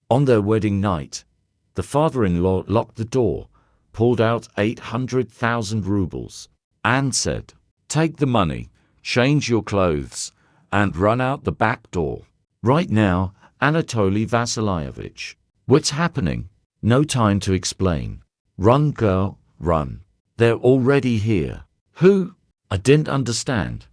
On their wedding night, the father-in-law locked the door, pulled out 800,000 rubles, and said, "Take the money, change your clothes, and run out the back door. Right now, Anatoly Vasilyevich." "What's happening?" "No time to explain. Run, girl, run. They're already here." "Who?" I didn't understand,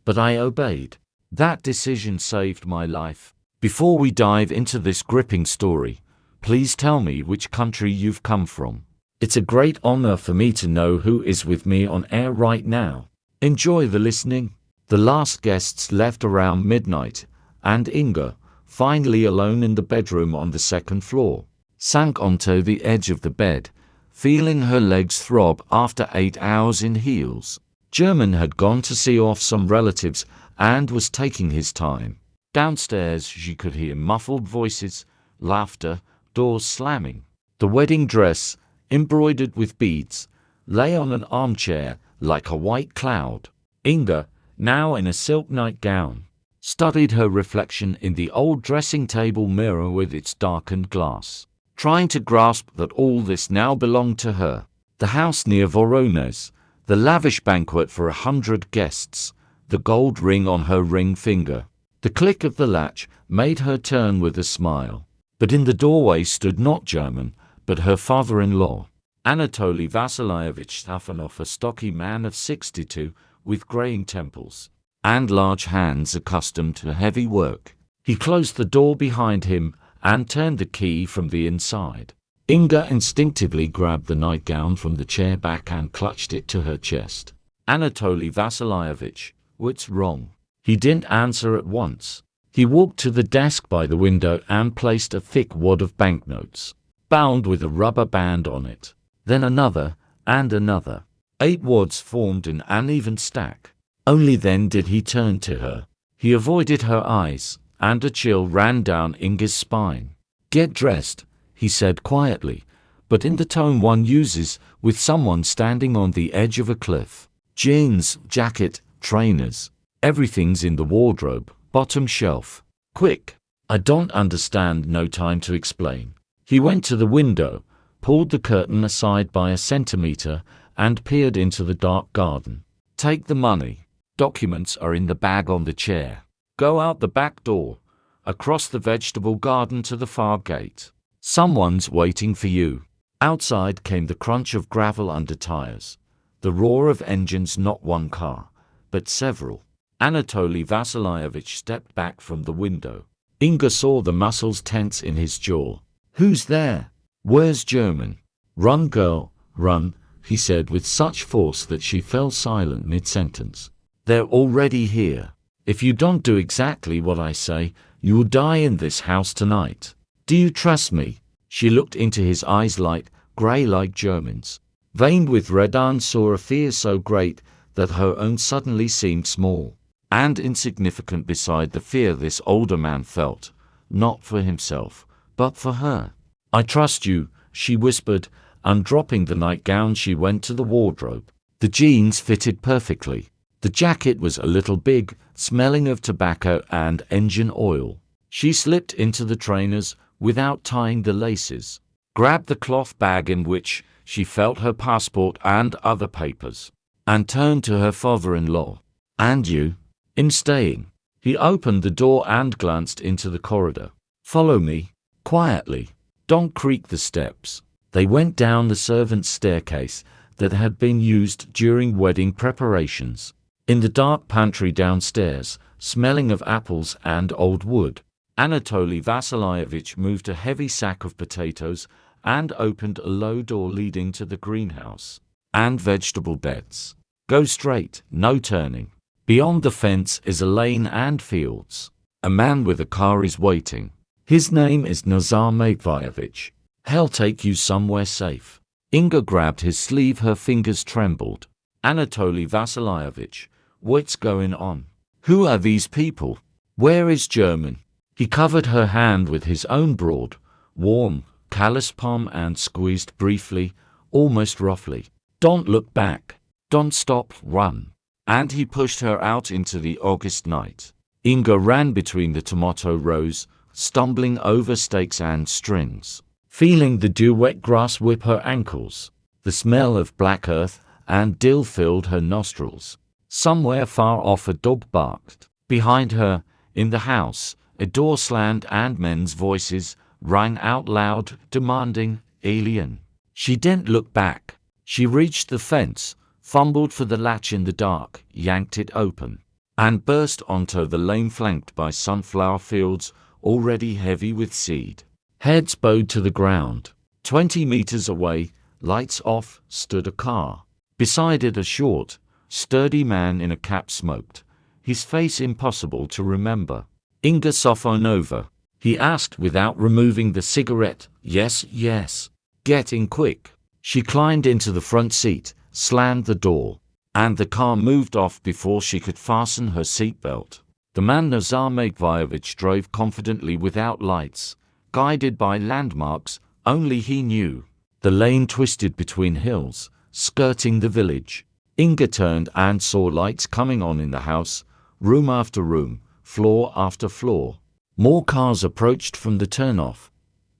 but I obeyed. That decision saved my life. Before we dive into this gripping story, please tell me which country you've come from. It's a great honor for me to know who is with me on air right now. Enjoy the listening. The last guests left around midnight, and Inga, finally alone in the bedroom on the second floor, sank onto the edge of the bed, feeling her legs throb after 8 hours in heels. German had gone to see off some relatives and was taking his time. Downstairs she could hear muffled voices, laughter, doors slamming. The wedding dress, embroidered with beads, lay on an armchair like a white cloud. Inga, now in a silk nightgown, studied her reflection in the old dressing table mirror with its darkened glass, trying to grasp that all this now belonged to her. The house near Voronezh, the lavish banquet for 100 guests, the gold ring on her ring finger. The click of the latch made her turn with a smile. But in the doorway stood not German, but her father-in-law, Anatoly Vasilyevich Stefanov, a stocky man of 62, with graying temples and large hands accustomed to heavy work. He closed the door behind him and turned the key from the inside. Inga instinctively grabbed the nightgown from the chair back and clutched it to her chest. "Anatoly Vasilyevich, what's wrong?" He didn't answer at once. He walked to the desk by the window and placed a thick wad of banknotes, bound with a rubber band on it. Then another, and another. 8 wads formed an uneven stack. Only then did he turn to her. He avoided her eyes, and a chill ran down Inga's spine. "Get dressed," he said quietly, but in the tone one uses with someone standing on the edge of a cliff. "Jeans, jacket, trainers. Everything's in the wardrobe, bottom shelf. Quick." "I don't understand." "No time to explain." He went to the window, pulled the curtain aside by a centimeter, and peered into the dark garden. "Take the money. Documents are in the bag on the chair. Go out the back door, across the vegetable garden to the far gate. Someone's waiting for you." Outside came the crunch of gravel under tires, the roar of engines, not one car, but several. Anatoly Vasilyevich stepped back from the window. Inga saw the muscles tense in his jaw. "Who's there? Where's German?" "Run, girl, run," he said with such force that she fell silent mid-sentence. "They're already here. If you don't do exactly what I say, you will die in this house tonight. Do you trust me?" She looked into his eyes, light, grey like German's, veined with red, and saw a fear so great that her own suddenly seemed small and insignificant beside the fear this older man felt, not for himself, but for her. "I trust you," she whispered, and dropping the nightgown she went to the wardrobe. The jeans fitted perfectly. The jacket was a little big, smelling of tobacco and engine oil. She slipped into the trainers without tying the laces, grabbed the cloth bag in which she felt her passport and other papers, and turned to her father-in-law. "And you?" "In staying." He opened the door and glanced into the corridor. "Follow me." Quietly. "Don't creak the steps." They went down the servants' staircase that had been used during wedding preparations. In the dark pantry downstairs, smelling of apples and old wood, Anatoly Vasilyevich moved a heavy sack of potatoes and opened a low door leading to the greenhouse and vegetable beds. "Go straight, no turning. Beyond the fence is a lane and fields. A man with a car is waiting. His name is Nazar Matveyevich. He'll take you somewhere safe." Inga grabbed his sleeve, her fingers trembled. "Anatoly Vasilyevich, what's going on? Who are these people? Where is German?" He covered her hand with his own broad, warm, callous palm and squeezed briefly, almost roughly. "Don't look back. Don't stop, run." And he pushed her out into the August night. Inga ran between the tomato rows, stumbling over stakes and strings, feeling the dew-wet grass whip her ankles. The smell of black earth and dill filled her nostrils. Somewhere far off a dog barked. Behind her, in the house, a door slammed and men's voices rang out loud, demanding, "Alien." She didn't look back. She reached the fence, fumbled for the latch in the dark, yanked it open, and burst onto the lane flanked by sunflower fields already heavy with seed. Heads bowed to the ground. 20 meters away, lights off, stood a car. Beside it a short, sturdy man in a cap smoked, his face impossible to remember. "Inga Sofonova?" he asked without removing the cigarette. "Yes, yes." "Get in quick." She climbed into the front seat, slammed the door, and the car moved off before she could fasten her seatbelt. The man Nazar Matveyevich drove confidently without lights, guided by landmarks only he knew. The lane twisted between hills, skirting the village. Inga turned and saw lights coming on in the house, room after room, floor after floor. More cars approached from the turnoff,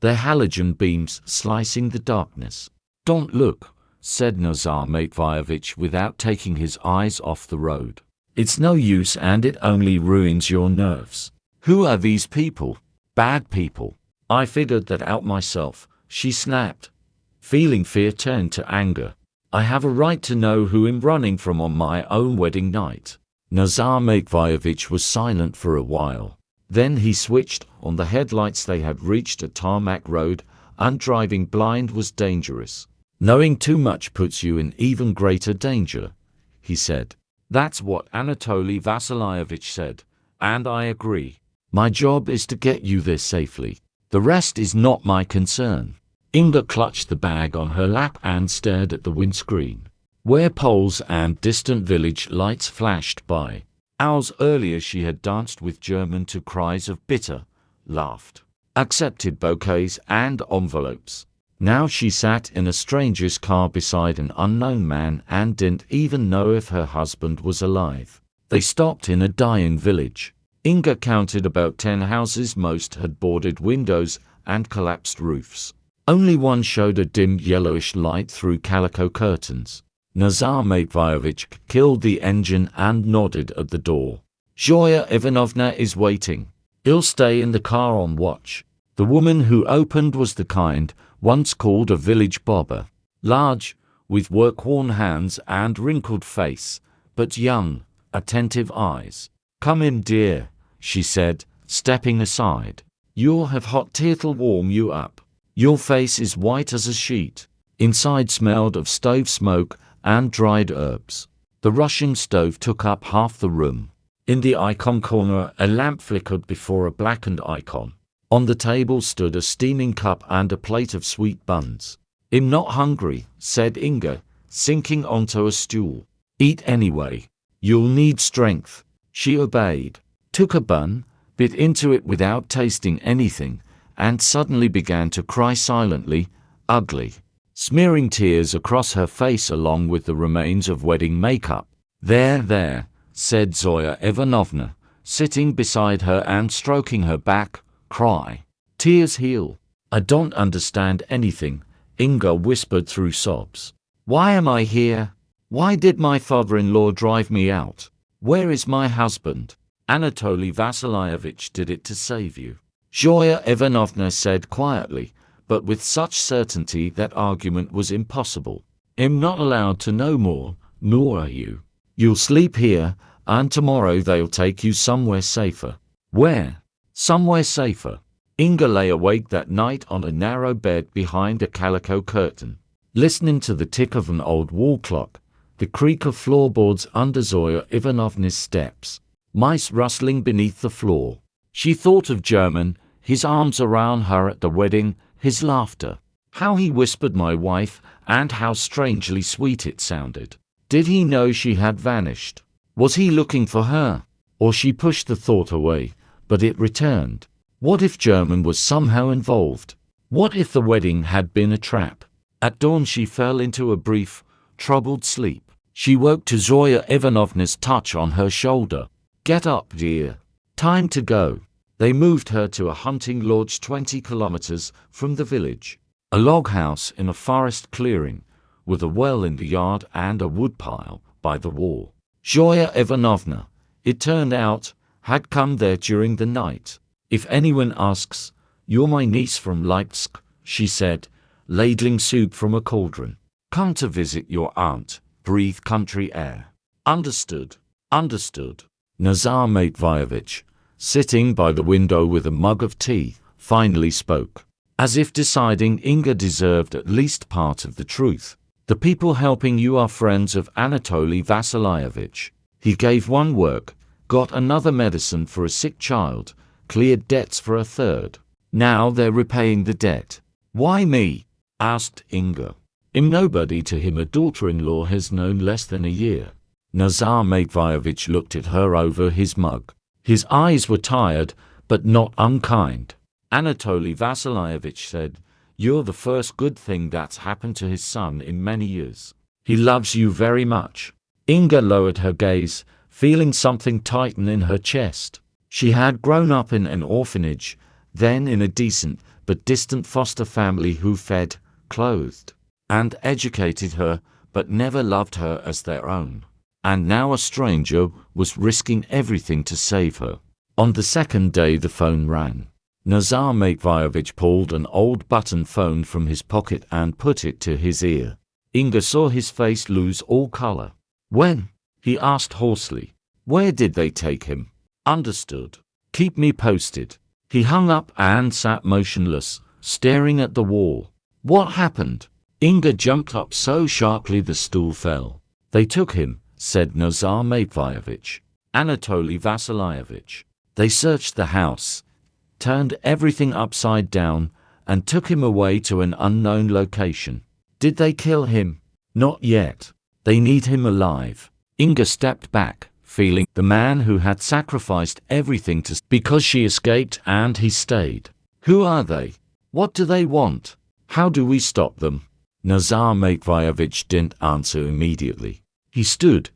their halogen beams slicing the darkness. "Don't look," said Nazar Matveyevich without taking his eyes off the road. "It's no use and it only ruins your nerves." "Who are these people?" "Bad people. I figured that out myself," she snapped. Feeling fear turned to anger. "I have a right to know who I'm running from on my own wedding night." Nazar Matveyevich was silent for a while. Then he switched on the headlights. They had reached a tarmac road, and driving blind was dangerous. "Knowing too much puts you in even greater danger," he said. "That's what Anatoly Vasilievich said, and I agree. My job is to get you there safely. The rest is not my concern." Inga clutched the bag on her lap and stared at the windscreen, where poles and distant village lights flashed by. Hours earlier she had danced with German to cries of bitter, laughed, accepted bouquets and envelopes. Now she sat in a stranger's car beside an unknown man and didn't even know if her husband was alive. They stopped in a dying village. Inga counted about 10 houses. Most had boarded windows and collapsed roofs. Only one showed a dim yellowish light through calico curtains. Nazar Matveyevich killed the engine and nodded at the door. "Zoya Ivanovna is waiting. He'll stay in the car on watch." The woman who opened was the kind once called a village bobber. Large, with work-worn hands and wrinkled face, but young, attentive eyes. "Come in, dear," she said, stepping aside. "You'll have hot tea to warm you up. Your face is white as a sheet." Inside smelled of stove smoke and dried herbs. The Russian stove took up half the room. In the icon corner, a lamp flickered before a blackened icon. On the table stood a steaming cup and a plate of sweet buns. "I'm not hungry," said Inga, sinking onto a stool. "Eat anyway. You'll need strength." She obeyed, took a bun, bit into it without tasting anything, and suddenly began to cry silently, ugly, smearing tears across her face along with the remains of wedding makeup. There, said Zoya Ivanovna, sitting beside her and stroking her back. "Cry. Tears heal." "I don't understand anything," Inga whispered through sobs. "Why am I here? Why did my father-in-law drive me out? Where is my husband?" "Anatoly Vasilievich did it to save you," Zoya Ivanovna said quietly, but with such certainty that argument was impossible. "I'm not allowed to know more, nor are you. You'll sleep here, and tomorrow they'll take you somewhere safer." "Where?" "Somewhere safer." Inga lay awake that night on a narrow bed behind a calico curtain, listening to the tick of an old wall clock, the creak of floorboards under Zoya Ivanovna's steps, mice rustling beneath the floor. She thought of German, his arms around her at the wedding, his laughter. How he whispered "my wife," and how strangely sweet it sounded. Did he know she had vanished? Was he looking for her? Or she pushed the thought away, but it returned. What if German was somehow involved? What if the wedding had been a trap? At dawn she fell into a brief, troubled sleep. She woke to Zoya Ivanovna's touch on her shoulder. "Get up, dear. Time to go." They moved her to a hunting lodge 20 kilometers from the village, a log house in a forest clearing, with a well in the yard and a woodpile by the wall. Zoya Ivanovna, it turned out, had come there during the night. "If anyone asks, you're my niece from Leipzig," she said, ladling soup from a cauldron. "Come to visit your aunt, breathe country air." "Understood, understood." Nazar Matveyevich, sitting by the window with a mug of tea, finally spoke, as if deciding Inga deserved at least part of the truth. "The people helping you are friends of Anatoly Vasilyevich. He gave one work, got another medicine for a sick child, cleared debts for a third. Now they're repaying the debt." "Why me?" asked Inga. "I'm nobody to him. A daughter-in-law has known less than a year." Nazar Matveyevich looked at her over his mug. His eyes were tired, but not unkind. Anatoly Vasilyevich said, "You're the first good thing that's happened to his son in many years. He loves you very much." Inga lowered her gaze, feeling something tighten in her chest. She had grown up in an orphanage, then in a decent but distant foster family who fed, clothed, and educated her, but never loved her as their own. And now a stranger was risking everything to save her. On the second day the phone rang. Nazar Matveyevich pulled an old button phone from his pocket and put it to his ear. Inga saw his face lose all color. "When?" he asked hoarsely. "Where did they take him?" "Understood. Keep me posted." He hung up and sat motionless, staring at the wall. "What happened?" Inga jumped up so sharply the stool fell. "They took him," said Nazar Matveyevich. "Anatoly Vasilyevich. They searched the house, turned everything upside down, and took him away to an unknown location." "Did they kill him?" "Not yet. They need him alive." Inga stepped back, feeling the man who had sacrificed everything because she escaped and he stayed. "Who are they? What do they want? How do we stop them?" Nazar Matveyevich didn't answer immediately. He stood,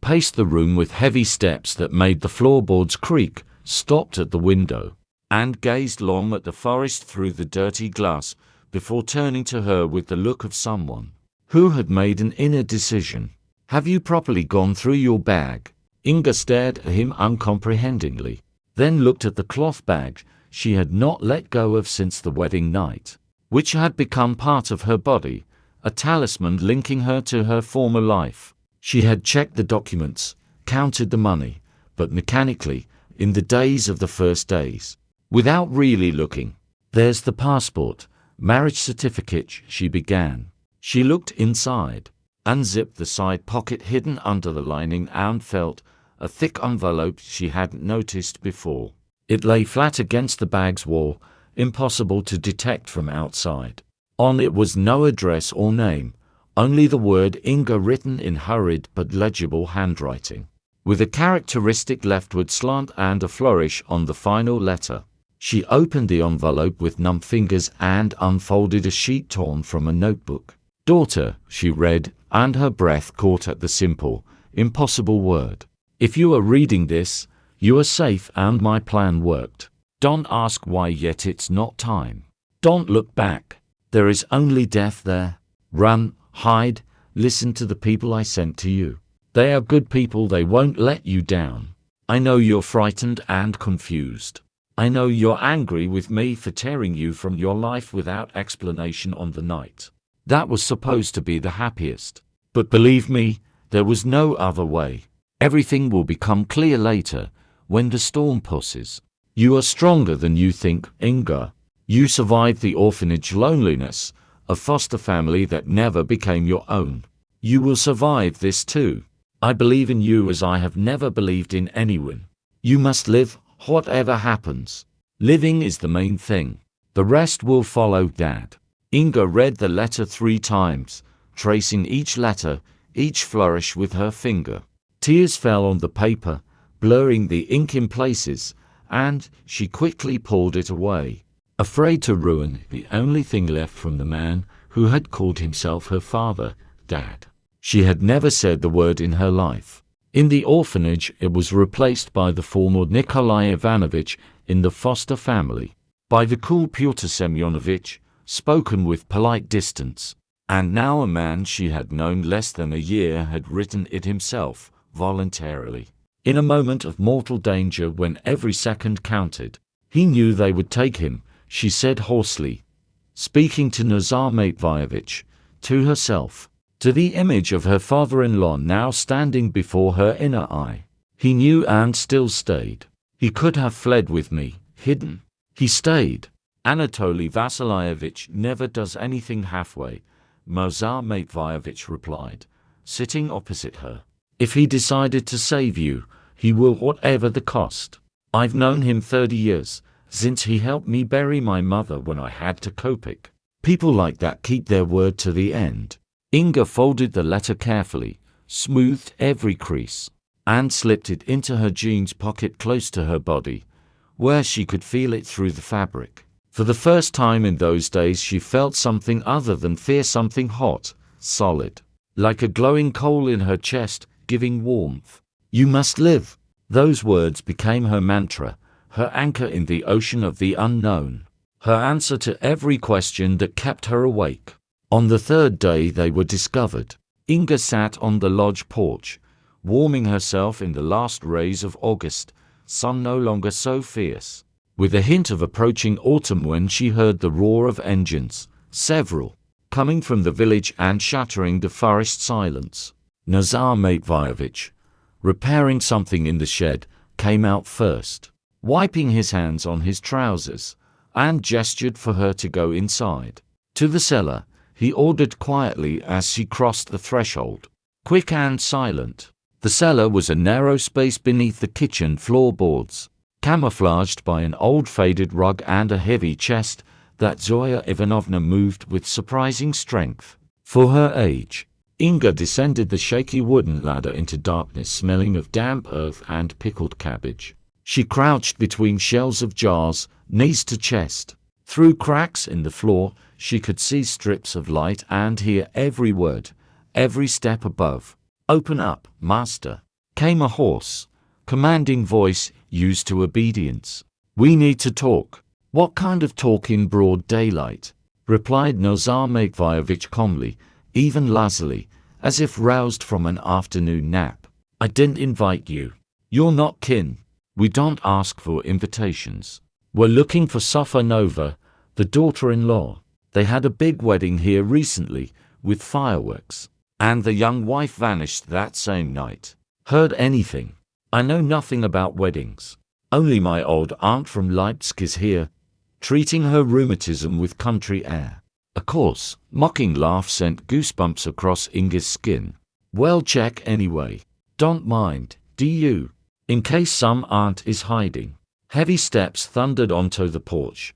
paced the room with heavy steps that made the floorboards creak, stopped at the window, and gazed long at the forest through the dirty glass before turning to her with the look of someone who had made an inner decision. "Have you properly gone through your bag?" Inga stared at him uncomprehendingly, then looked at the cloth bag she had not let go of since the wedding night, which had become part of her body, a talisman linking her to her former life. She had checked the documents, counted the money, but mechanically, in the days of the first days, without really looking. "There's the passport, marriage certificate," she began. She looked inside, unzipped the side pocket hidden under the lining and felt a thick envelope she hadn't noticed before. It lay flat against the bag's wall, impossible to detect from outside. On it was no address or name, only the word Inga written in hurried but legible handwriting, with a characteristic leftward slant and a flourish on the final letter. She opened the envelope with numb fingers and unfolded a sheet torn from a notebook. "Daughter," she read, and her breath caught at the simple, impossible word. "If you are reading this, you are safe and my plan worked. Don't ask why yet, it's not time. Don't look back. There is only death there. Run, hide, listen to the people I sent to you. They are good people, they won't let you down. I know you're frightened and confused. I know you're angry with me for tearing you from your life without explanation on the night that was supposed to be the happiest. But believe me, there was no other way. Everything will become clear later, when the storm passes. You are stronger than you think, Inga. You survived the orphanage loneliness, a foster family that never became your own. You will survive this too. I believe in you as I have never believed in anyone. You must live, whatever happens. Living is the main thing. The rest will follow, Dad." Inga read the letter 3 times, tracing each letter, each flourish with her finger. Tears fell on the paper, blurring the ink in places, and she quickly pulled it away, afraid to ruin the only thing left from the man who had called himself her father, Dad. She had never said the word in her life. In the orphanage, it was replaced by the former Nikolai Ivanovich in the foster family, by the cool Pyotr Semyonovich, spoken with polite distance. And now a man she had known less than a year had written it himself, voluntarily. In a moment of mortal danger when every second counted. He knew they would take him, she said hoarsely, speaking to Nazar Matveyevich, to herself, to the image of her father-in-law now standing before her inner eye. He knew and still stayed. He could have fled with me, hidden. He stayed. Anatoly Vasilievich never does anything halfway, Nazar Matveyevich replied, sitting opposite her. If he decided to save you, he will whatever the cost. I've known him 30 years, since he helped me bury my mother when I had to Kopik. People like that keep their word to the end. Inga folded the letter carefully, smoothed every crease, and slipped it into her jeans pocket close to her body, where she could feel it through the fabric. For the first time in those days she felt something other than fear, something hot, solid, like a glowing coal in her chest, giving warmth. You must live. Those words became her mantra, her anchor in the ocean of the unknown, her answer to every question that kept her awake. On the third day they were discovered. Inga sat on the lodge porch, warming herself in the last rays of August, sun no longer so fierce, with a hint of approaching autumn when she heard the roar of engines, several, coming from the village and shattering the forest silence. Nazar Matveyevich, repairing something in the shed, came out first, wiping his hands on his trousers, and gestured for her to go inside. To the cellar, he ordered quietly as she crossed the threshold. Quick and silent. The cellar was a narrow space beneath the kitchen floorboards, camouflaged by an old faded rug and a heavy chest that Zoya Ivanovna moved with surprising strength. For her age, Inga descended the shaky wooden ladder into darkness smelling of damp earth and pickled cabbage. She crouched between shelves of jars, knees to chest. Through cracks in the floor, she could see strips of light and hear every word, every step above. Open up, master, came a hoarse, commanding voice used to obedience. We need to talk. What kind of talk in broad daylight? Replied Nazar Matveyevich calmly, even lazily, as if roused from an afternoon nap. I didn't invite you. You're not kin. We don't ask for invitations. We're looking for Sofa Nova, the daughter-in-law. They had a big wedding here recently, with fireworks, and the young wife vanished that same night. Heard anything? I know nothing about weddings. Only my old aunt from Leipzig is here, treating her rheumatism with country air. A coarse, mocking laugh sent goosebumps across Inga's skin. Well, check anyway. Don't mind, do you? In case some aunt is hiding. Heavy steps thundered onto the porch,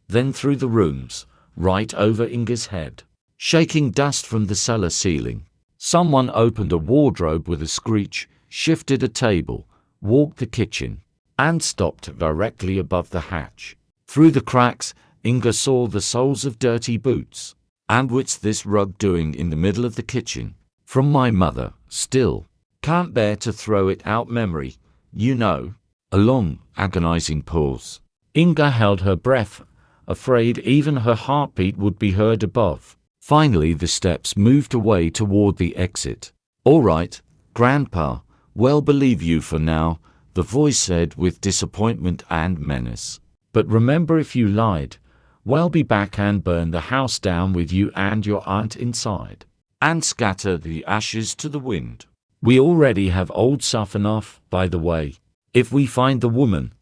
then through the rooms, right over Inga's head, shaking dust from the cellar ceiling. Someone opened a wardrobe with a screech, shifted a table, walked the kitchen, and stopped directly above the hatch. Through the cracks, Inga saw the soles of dirty boots. And what's this rug doing in the middle of the kitchen? From my mother, still. Can't bear to throw it out memory, you know. A long, agonizing pause. Inga held her breath, afraid even her heartbeat would be heard above. Finally the steps moved away toward the exit. All right, Grandpa, we'll believe you for now, the voice said with disappointment and menace. But remember, if you lied, we'll be back and burn the house down with you and your aunt inside, and scatter the ashes to the wind. We already have old Safanov, by the way. If we find the woman,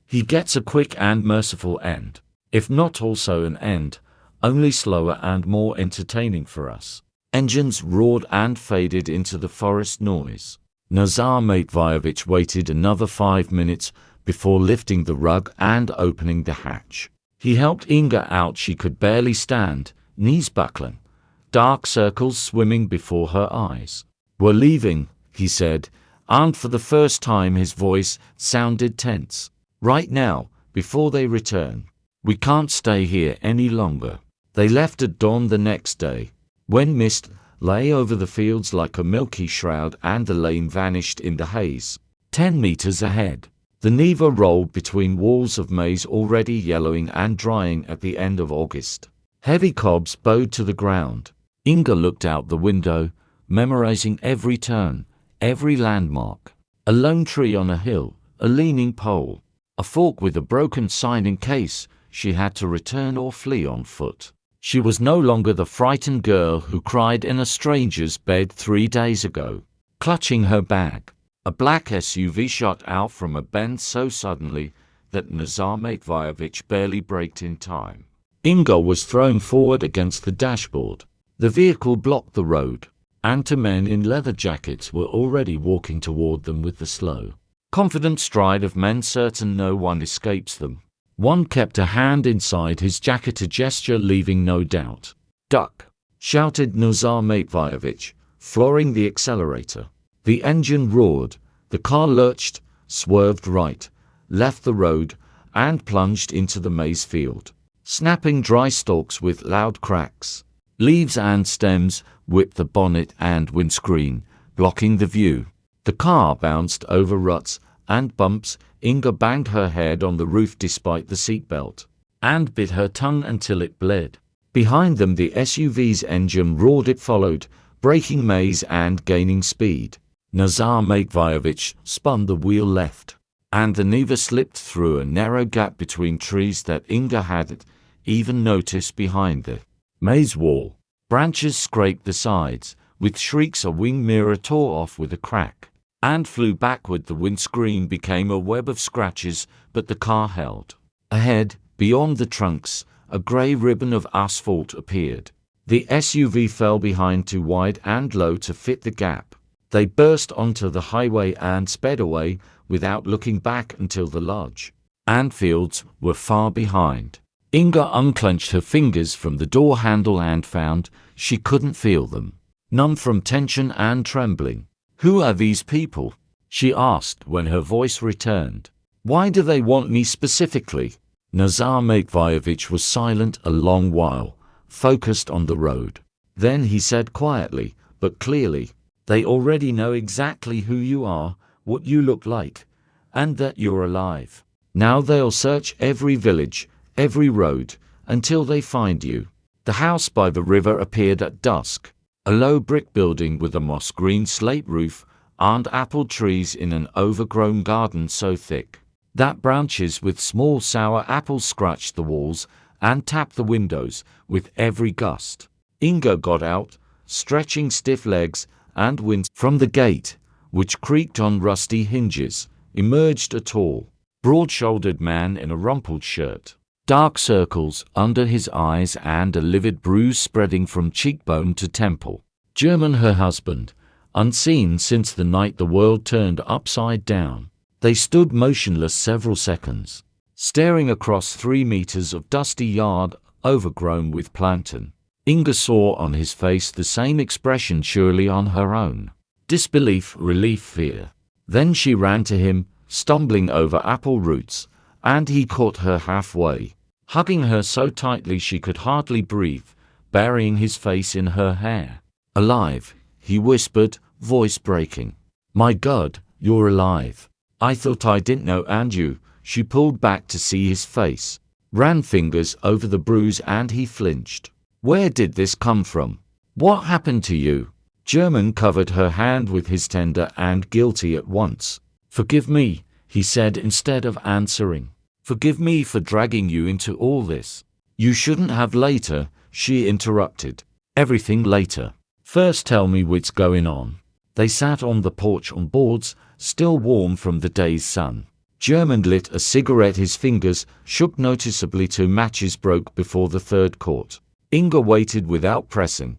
he gets a quick and merciful end. If not also an end, only slower and more entertaining for us. Engines roared and faded into the forest noise. Nazar Matveyevich waited another 5 minutes before lifting the rug and opening the hatch. He helped Inga out. She could barely stand, knees buckling, dark circles swimming before her eyes. We're leaving, he said, and for the first time his voice sounded tense. Right now, before they return. We can't stay here any longer. They left at dawn the next day, when mist lay over the fields like a milky shroud and the lane vanished in the haze. 10 meters ahead, The Neva rolled between walls of maize already yellowing and drying at the end of August. Heavy cobs bowed to the ground. Inga looked out the window, memorizing every turn, every landmark. A lone tree on a hill, a leaning pole, a fork with a broken sign in case she had to return or flee on foot. She was no longer the frightened girl who cried in a stranger's bed 3 days ago. Clutching her bag, a black SUV shot out from a bend so suddenly that Nazar Matveyevich barely braked in time. Inga was thrown forward against the dashboard. The vehicle blocked the road, and two men in leather jackets were already walking toward them with the slow, confident stride of men certain no one escapes them. One kept a hand inside his jacket, a gesture leaving no doubt. "Duck!" shouted Nazar Matveyevich, flooring the accelerator. The engine roared, the car lurched, swerved right, left the road, and plunged into the maize field, snapping dry stalks with loud cracks. Leaves and stems whipped the bonnet and windscreen, blocking the view. The car bounced over ruts and bumps. Inga banged her head on the roof despite the seatbelt, and bit her tongue until it bled. Behind them the SUV's engine roared. It followed, breaking maize and gaining speed. Nazar Matveyevich spun the wheel left, and the Neva slipped through a narrow gap between trees that Inga hadn't even noticed behind the maize wall. Branches scraped the sides. With shrieks a wing mirror tore off with a crack and flew backward. The windscreen became a web of scratches, but the car held. Ahead, beyond the trunks, a grey ribbon of asphalt appeared. The SUV fell behind, too wide and low to fit the gap. They burst onto the highway and sped away without looking back until the lodge and fields were far behind. Inga unclenched her fingers from the door handle and found she couldn't feel them, numb from tension and trembling. "Who are these people?" she asked when her voice returned. "Why do they want me specifically?" Nazar Matveyevich was silent a long while, focused on the road. Then he said quietly, but clearly, "They already know exactly who you are, what you look like, and that you're alive. Now they'll search every village, every road, until they find you." The house by the river appeared at dusk. A low brick building with a moss-green slate roof and apple trees in an overgrown garden so thick that branches with small sour apples scratched the walls and tapped the windows with every gust. Inga got out, stretching stiff legs, and winced. From the gate, which creaked on rusty hinges, emerged a tall, broad-shouldered man in a rumpled shirt, dark circles under his eyes and a livid bruise spreading from cheekbone to temple. German, her husband, unseen since the night the world turned upside down. They stood motionless several seconds, staring across 3 meters of dusty yard overgrown with plantain. Inga saw on his face the same expression surely on her own. Disbelief, relief, fear. Then she ran to him, stumbling over apple roots, and he caught her halfway, hugging her so tightly she could hardly breathe, burying his face in her hair. "Alive," he whispered, voice breaking. "My God, you're alive. I thought I didn't know." "And you?" She pulled back to see his face, ran fingers over the bruise, and he flinched. "Where did this come from? What happened to you?" German covered her hand with his, tender and guilty at once. "Forgive me," he said instead of answering. "Forgive me for dragging you into all this." "You shouldn't have." "Later," she interrupted. "Everything later. First tell me what's going on." They sat on the porch on boards, still warm from the day's sun. German lit a cigarette. His fingers shook noticeably. 2 matches broke before the third caught. Inga waited without pressing,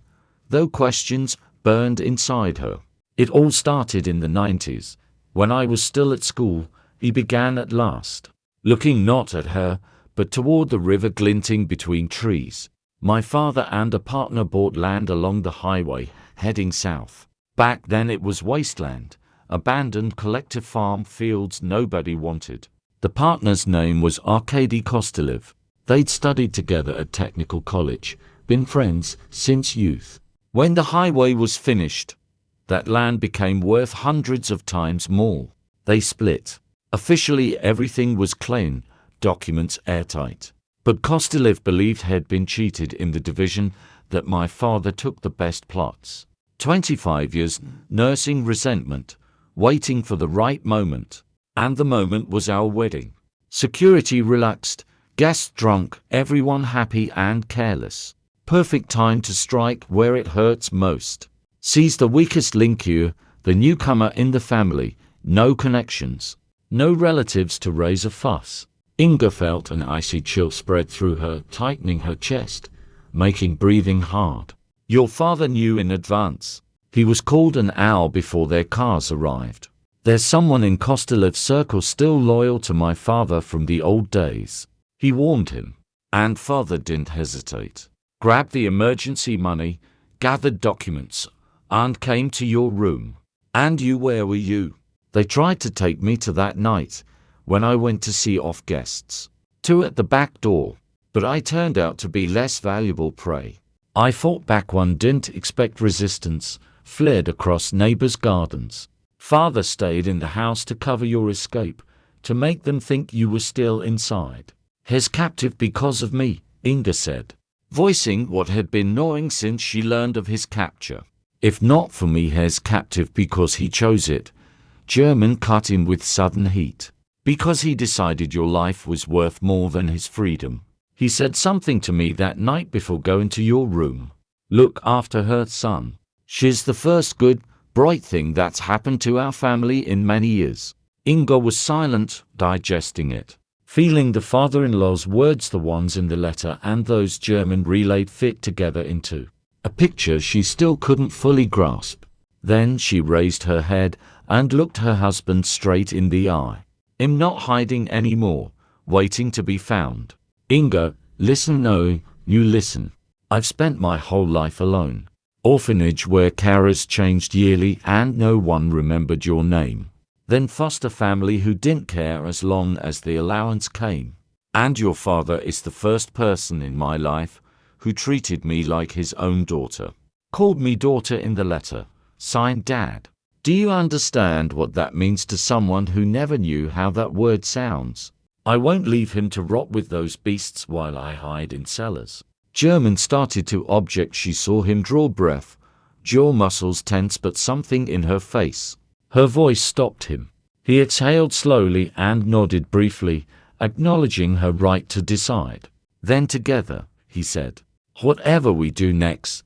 though questions burned inside her. "It all started in the 90s, when I was still at school," he began at last, looking not at her, but toward the river glinting between trees. "My father and a partner bought land along the highway, heading south. Back then it was wasteland, abandoned collective farm fields nobody wanted. The partner's name was Arkady Kostelev. They'd studied together at technical college, been friends since youth. When the highway was finished, that land became worth hundreds of times more. They split. Officially, everything was clean, documents airtight. But Kostylev believed he had been cheated in the division, that my father took the best plots. 25 years nursing resentment, waiting for the right moment. And the moment was our wedding. Security relaxed, guests drunk, everyone happy and careless. Perfect time to strike where it hurts most. Seize the weakest link, you, the newcomer in the family, no connections, no relatives to raise a fuss. Inga felt an icy chill spread through her, tightening her chest, making breathing hard. Your father knew in advance. He was called an hour before their cars arrived. There's someone in Kostylev's circle still loyal to my father from the old days. He warned him. And father didn't hesitate. Grabbed the emergency money, gathered documents, and came to your room. And you, where were you? They tried to take me to that night, when I went to see off guests. 2 at the back door. But I turned out to be less valuable prey. I fought back. One didn't expect resistance, fled across neighbors' gardens. Father stayed in the house to cover your escape, to make them think you were still inside. He's captive because of me, Inga said, voicing what had been gnawing since she learned of his capture. If not for me, he's captive because he chose it. German cut him with sudden heat. Because he decided your life was worth more than his freedom. He said something to me that night before going to your room. Look after her, son. She's the first good, bright thing that's happened to our family in many years. Inga was silent, digesting it. Feeling the father-in-law's words, the ones in the letter and those German relayed, fit together into a picture she still couldn't fully grasp. Then she raised her head and looked her husband straight in the eye. I'm not hiding anymore, waiting to be found. Inga, listen. No, you listen. I've spent my whole life alone. Orphanage where carers changed yearly and no one remembered your name. Then foster family who didn't care as long as the allowance came. And your father is the first person in my life who treated me like his own daughter. Called me daughter in the letter. Signed Dad. Do you understand what that means to someone who never knew how that word sounds? I won't leave him to rot with those beasts while I hide in cellars. German started to object. She saw him draw breath, jaw muscles tense, but something in her face. Her voice stopped him. He exhaled slowly and nodded briefly, acknowledging her right to decide. Then together, he said, whatever we do next,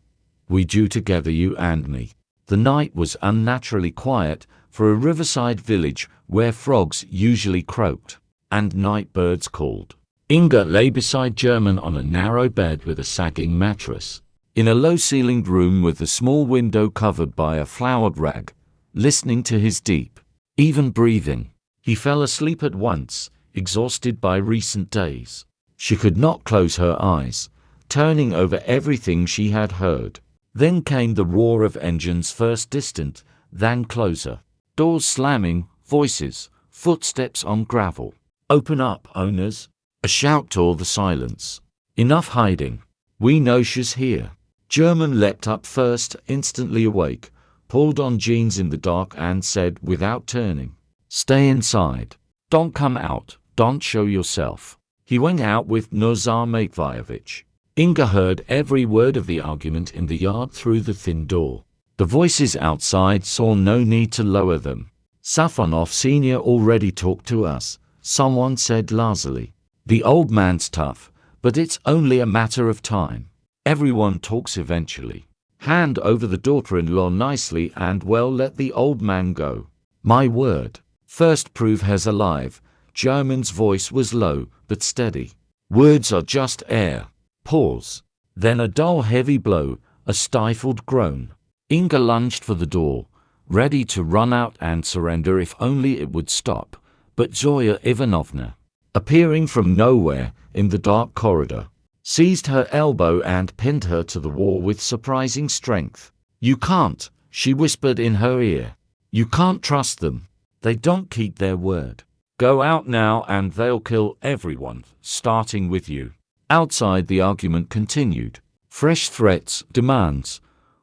we do together, you and me. The night was unnaturally quiet for a riverside village where frogs usually croaked and night birds called. Inga lay beside German on a narrow bed with a sagging mattress, in a low-ceilinged room with a small window covered by a flowered rag, listening to his deep, even breathing. He fell asleep at once, exhausted by recent days. She could not close her eyes, turning over everything she had heard. Then came the roar of engines, first distant, then closer. Doors slamming, voices, footsteps on gravel. Open up, owners. A shout tore the silence. Enough hiding. We know she's here. German leapt up first, instantly awake, pulled on jeans in the dark and said without turning, stay inside. Don't come out. Don't show yourself. He went out with Nazar Matveyevich. Inga heard every word of the argument in the yard through the thin door. The voices outside saw no need to lower them. Safonov Sr. already talked to us, someone said lazily. The old man's tough, but it's only a matter of time. Everyone talks eventually. Hand over the daughter-in-law nicely and well, let the old man go. My word. First prove he's alive. German's voice was low, but steady. Words are just air. Pause. Then a dull heavy blow, a stifled groan. Inga lunged for the door, ready to run out and surrender if only it would stop. But Zoya Ivanovna, appearing from nowhere in the dark corridor, seized her elbow and pinned her to the wall with surprising strength. You can't, she whispered in her ear. You can't trust them. They don't keep their word. Go out now and they'll kill everyone, starting with you. Outside the argument continued. Fresh threats, demands,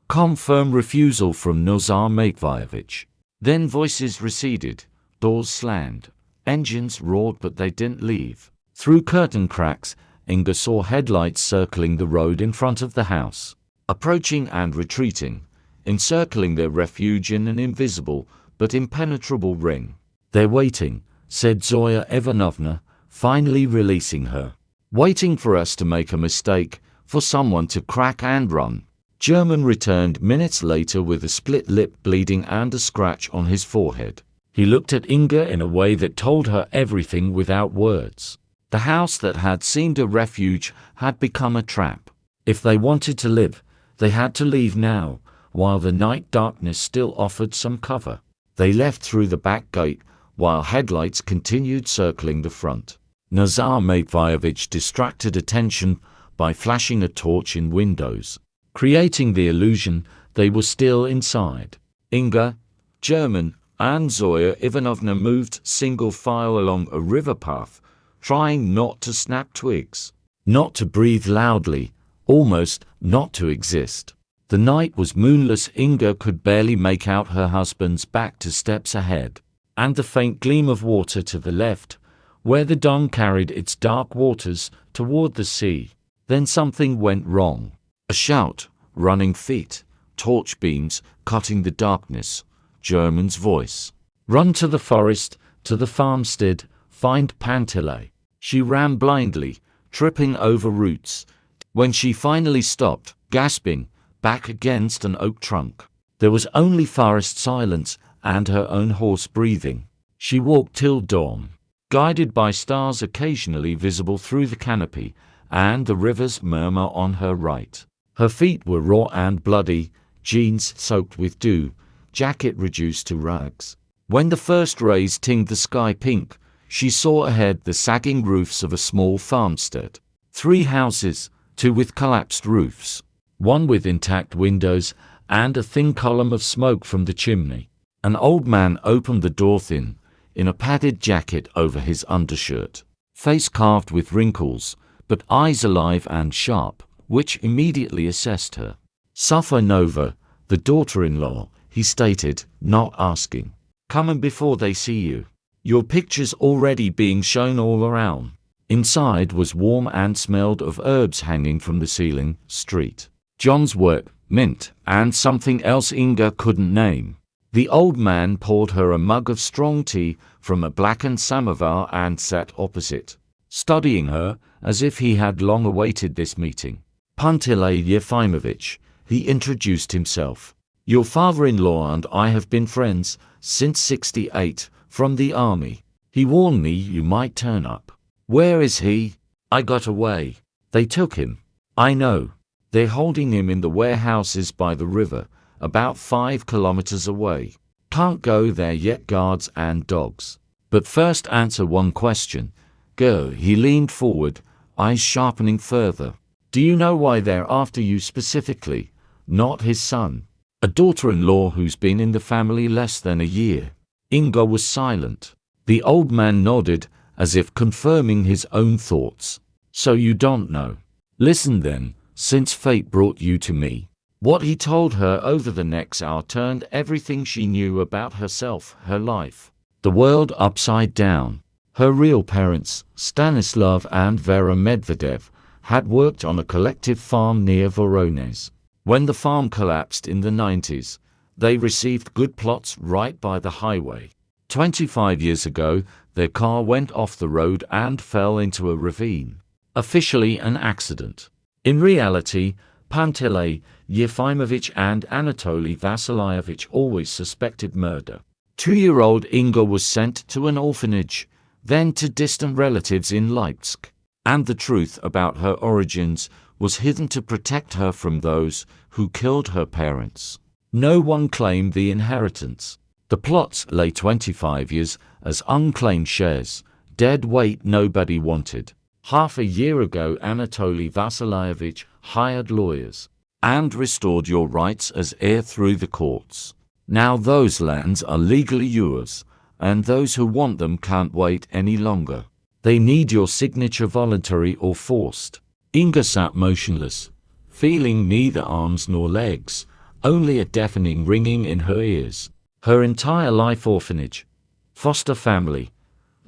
calm firm refusal from Nazar Matveyevich. Then voices receded, doors slammed, Engines roared, but they didn't leave. Through curtain cracks, Inga saw headlights circling the road in front of the house, approaching and retreating, encircling their refuge in an invisible but impenetrable ring. "They're waiting," said Zoya Ivanovna, finally releasing her. "Waiting for us to make a mistake, for someone to crack and run." German returned minutes later with a split lip, bleeding, and a scratch on his forehead. He looked at Inga in a way that told her everything without words. The house that had seemed a refuge had become a trap. If they wanted to live, they had to leave now, while the night darkness still offered some cover. They left through the back gate, while headlights continued circling the front. Nazar Matveyevich distracted attention by flashing a torch in windows, creating the illusion they were still inside. Inga, German, and Zoya Ivanovna moved single file along a river path, trying not to snap twigs, not to breathe loudly, almost not to exist. The night was moonless. Inga could barely make out her husband's back 2 steps ahead, and the faint gleam of water to the left, where the Don carried its dark waters toward the sea. Then something went wrong. A shout, running feet, torch beams cutting the darkness. German's voice. "Run to the forest, to the farmstead, find Panteley." She ran blindly, tripping over roots. When she finally stopped, gasping, back against an oak trunk, there was only forest silence and her own hoarse breathing. She walked till dawn, guided by stars occasionally visible through the canopy, and the river's murmur on her right. Her feet were raw and bloody, jeans soaked with dew, jacket reduced to rags. When the first rays tinged the sky pink, she saw ahead the sagging roofs of a small farmstead. 3 houses, 2 with collapsed roofs, 1 with intact windows, and a thin column of smoke from the chimney. An old man opened the door thin, in a padded jacket over his undershirt, face carved with wrinkles, but eyes alive and sharp, which immediately assessed her. "Safonova, the daughter-in-law," he stated, not asking. "Come in before they see you. Your picture's already being shown all around." Inside was warm and smelled of herbs hanging from the ceiling. Street John's work, mint, and something else Inga couldn't name. The old man poured her a mug of strong tea from a blackened samovar and sat opposite, studying her as if he had long awaited this meeting. "Panteley Yefimovich," he introduced himself. "Your father-in-law and I have been friends since '68, from the army. He warned me you might turn up." "Where is he?" "I got away. They took him." "I know. They're holding him in the warehouses by the river, about 5 kilometers away. Can't go there yet, guards and dogs. But first answer one question." "Go." He leaned forward, eyes sharpening further. "Do you know why they're after you specifically?" "Not his son. A daughter-in-law who's been in the family less than a year." Inga was silent. The old man nodded, as if confirming his own thoughts. "So you don't know? Listen then, since fate brought you to me." What he told her over the next hour turned everything she knew about herself, her life, the world upside down. Her real parents, Stanislav and Vera Medvedev, had worked on a collective farm near Voronezh. When the farm collapsed in the 90s, they received good plots right by the highway. 25 years ago, their car went off the road and fell into a ravine. Officially an accident. In reality, Panteley Yefimovich and Anatoly Vasilyevich always suspected murder. 2-year-old Inga was sent to an orphanage, then to distant relatives in Leipzig, and the truth about her origins was hidden to protect her from those who killed her parents. No one claimed the inheritance. The plots lay 25 years as unclaimed shares, dead weight nobody wanted. Half a year ago, Anatoly Vasilyevich hired lawyers and restored your rights as heir through the courts. Now those lands are legally yours, and those who want them can't wait any longer. They need your signature, voluntary or forced. Inga sat motionless, feeling neither arms nor legs, only a deafening ringing in her ears. Her entire life orphanage, foster family,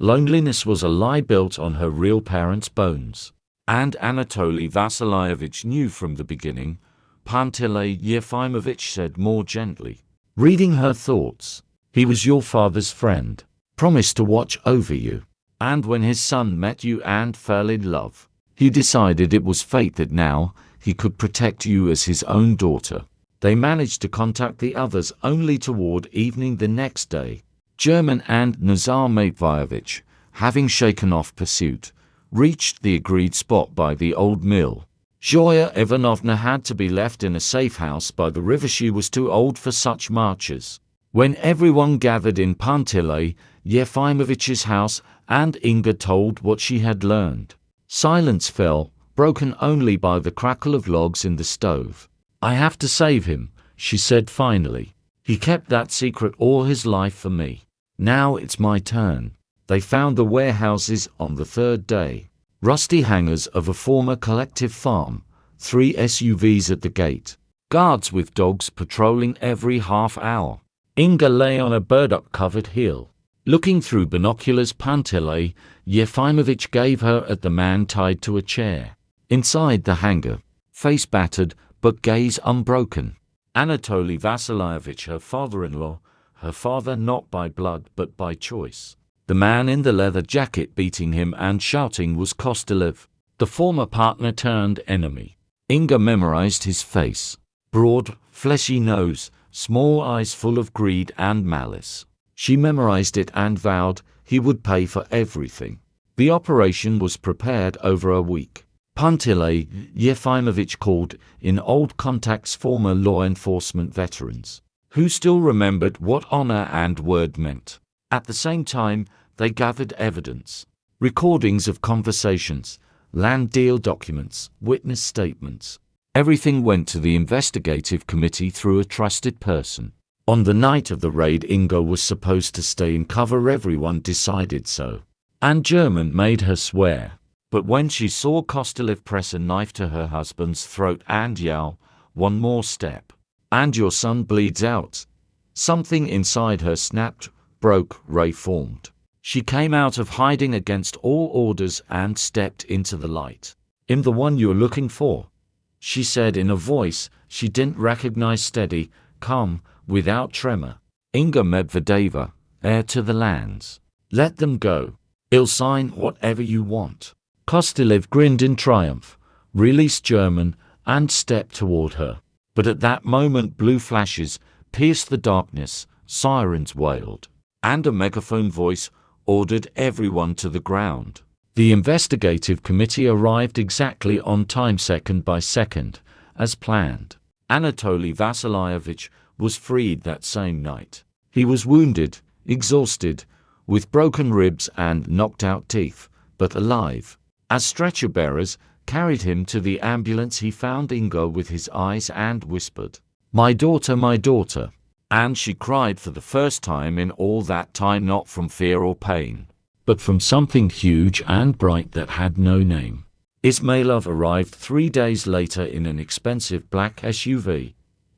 Loneliness was a lie built on her real parents' bones. And Anatoly Vasilyevich knew from the beginning, Panteley Yefimovich said more gently, reading her thoughts. He was your father's friend, promised to watch over you. And when his son met you and fell in love, he decided it was fate that now he could protect you as his own daughter. They managed to contact the others only toward evening the next day. German and Nazar Matveyevich, having shaken off pursuit, reached the agreed spot by the old mill. Zoya Ivanovna had to be left in a safe house by the river. She was too old for such marches. When everyone gathered in Panteley Yefimovich's house and Inga told what she had learned, silence fell, broken only by the crackle of logs in the stove. I have to save him, she said finally. He kept that secret all his life for me. Now it's my turn. They found the warehouses on the third day. Rusty hangars of a former collective farm, 3 SUVs at the gate, guards with dogs patrolling every half hour. Inga lay on a burdock-covered hill. Looking through binoculars, Panteley Yefimovich gave her at the man tied to a chair. Inside the hangar, face battered but gaze unbroken, Anatoly Vasilyevich, her father-in-law, her father not by blood but by choice. The man in the leather jacket beating him and shouting was Kostylev, the former partner turned enemy. Inga memorized his face. Broad, fleshy nose, small eyes full of greed and malice. She memorized it and vowed he would pay for everything. The operation was prepared over a week. Panteley Yefimovich called in old contacts, former law enforcement veterans, who still remembered what honor and word meant. At the same time, they gathered evidence, recordings of conversations, land deal documents, witness statements. Everything went to the investigative committee through a trusted person. On the night of the raid, Inga was supposed to stay in cover. Everyone decided so. And German made her swear. But when she saw Kostylev press a knife to her husband's throat and yell, "One more step, and your son bleeds out," something inside her snapped, broke, reformed. She came out of hiding against all orders and stepped into the light. "I'm the one you're looking for," she said in a voice she didn't recognize, steady, calm, without tremor. "Inga Medvedeva, heir to the lands. Let them go. I'll sign whatever you want." Kostylev grinned in triumph, released German, and stepped toward her. But at that moment blue flashes pierced the darkness, sirens wailed, and a megaphone voice ordered everyone to the ground. The investigative committee arrived exactly on time, second by second, as planned. Anatoly Vasilyevich was freed that same night. He was wounded, exhausted, with broken ribs and knocked out teeth, but alive. As stretcher bearers carried him to the ambulance, he found Inga with his eyes and whispered, my daughter," and she cried for the first time in all that time, not from fear or pain, but from something huge and bright that had no name. Ismailov arrived 3 days later in an expensive black SUV,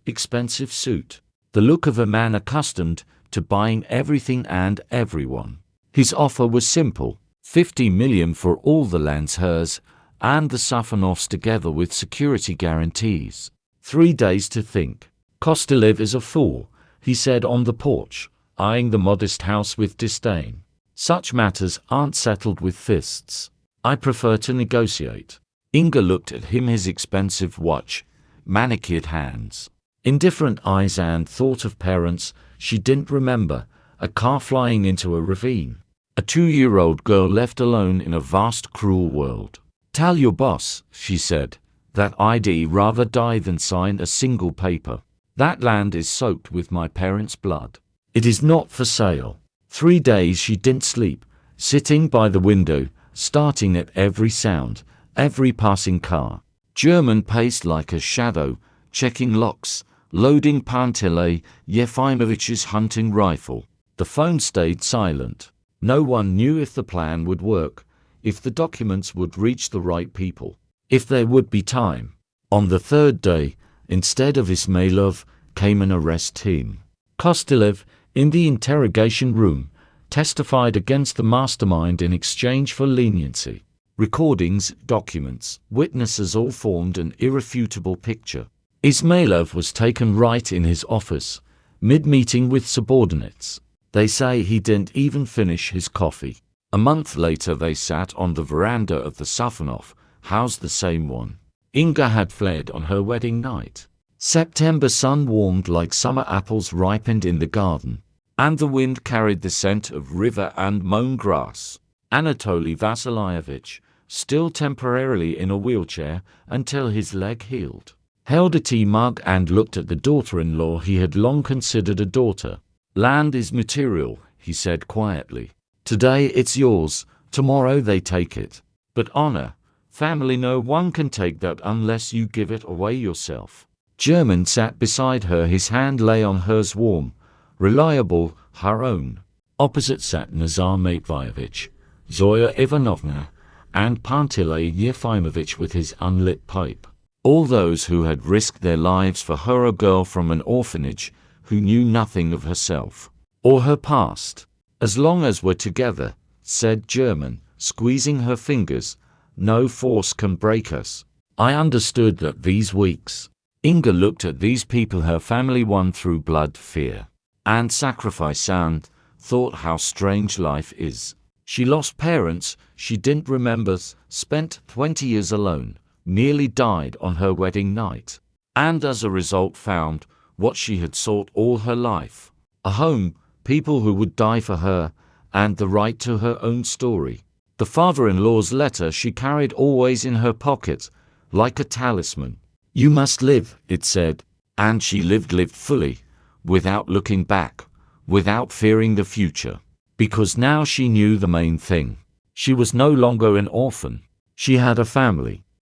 expensive suit, the look of a man accustomed to buying everything and everyone. His offer was simple: 50 million for all the lands, hers and the Safanovs, together with security guarantees. 3 days to think. "Kostylev is a fool," he said on the porch, eyeing the modest house with disdain. "Such matters aren't settled with fists. I prefer to negotiate." Inga looked at him, his expensive watch, manicured hands, indifferent eyes, and thought of parents she didn't remember, a car flying into a ravine, a 2-year-old girl left alone in a vast, cruel world. "Tell your boss," she said, "that I'd rather die than sign a single paper. That land is soaked with my parents' blood. It is not for sale." 3 days she didn't sleep, sitting by the window, starting at every sound, every passing car. German paced like a shadow, checking locks, loading Panteley Yefimovich's hunting rifle. The phone stayed silent. No one knew if the plan would work, if the documents would reach the right people, if there would be time. On the third day, instead of Ismailov, came an arrest team. Kostylev, in the interrogation room, testified against the mastermind in exchange for leniency. Recordings, documents, witnesses all formed an irrefutable picture. Ismailov was taken right in his office, mid-meeting with subordinates. They say he didn't even finish his coffee. A month later they sat on the veranda of the Safonov house, the same one. Inga had fled on her wedding night. September sun warmed like summer apples ripened in the garden, and the wind carried the scent of river and mown grass. Anatoly Vasilyevich, still temporarily in a wheelchair until his leg healed, held a tea mug and looked at the daughter-in-law he had long considered a daughter. "Land is material," he said quietly. "Today it's yours, tomorrow they take it. But honor, family, no one can take that unless you give it away yourself." German sat beside her, his hand lay on hers, warm, reliable, her own. Opposite sat Nazar Matveyevich, Zoya Ivanovna, and Panteley Yefimovich with his unlit pipe. All those who had risked their lives for her, a girl from an orphanage who knew nothing of herself or her past. "As long as we're together," said German, squeezing her fingers, "no force can break us." I understood that these weeks. Inga looked at these people her family won through blood, fear, and sacrifice, and thought how strange life is. She lost parents she didn't remember, spent 20 years alone, nearly died on her wedding night, and as a result found what she had sought all her life: a home, people who would die for her, and the right to her own story. The father-in-law's letter she carried always in her pocket, like a talisman. "You must live," it said, and she lived fully, without looking back, without fearing the future. Because now she knew the main thing. She was no longer an orphan. She had a family.